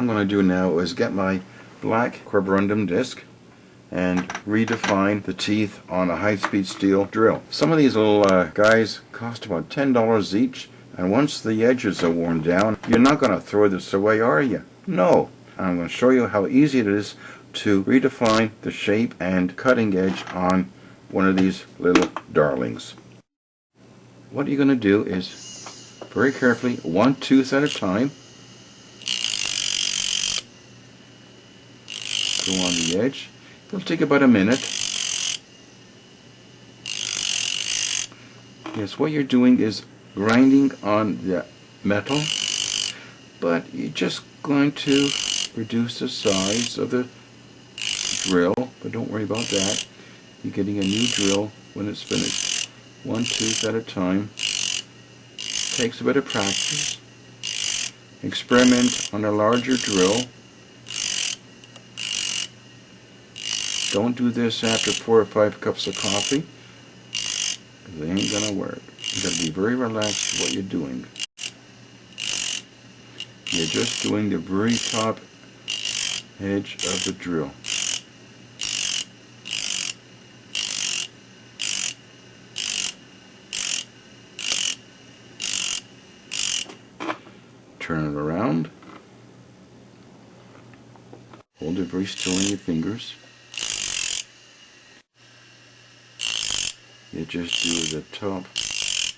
I'm going to do now is get my black carborundum disc and redefine the teeth on a high-speed steel drill. Some of these little guys cost about $10 each, and once the edges are worn down, you're not going to throw this away, are you? No. I'm going to show you how easy it is to redefine the shape and cutting edge on one of these little darlings. What you're going to do is very carefully, one tooth at a time, go on the edge. It'll take about a minute. Yes, what you're doing is grinding on the metal, but you're just going to reduce the size of the drill, but don't worry about that. You're getting a new drill when it's finished. One tooth at a time. Takes a bit of practice. Experiment on a larger drill. Don't do this after 4 or 5 cups of coffee, because they ain't gonna work. You gotta be very relaxed with what you're doing. You're just doing the very top edge of the drill. Turn it around. Hold it very still in your fingers. You just do the top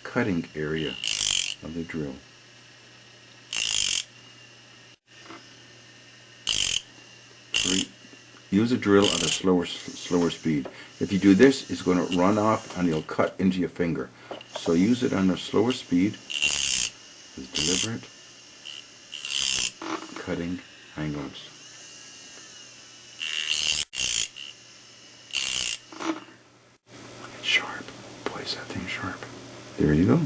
cutting area of the drill. Use a drill at a slower speed. If you do this, it's going to run off and you'll cut into your finger. So use it on a slower speed. It's deliberate cutting angles. It's sharp. Boy, is that thing sharp. There you go.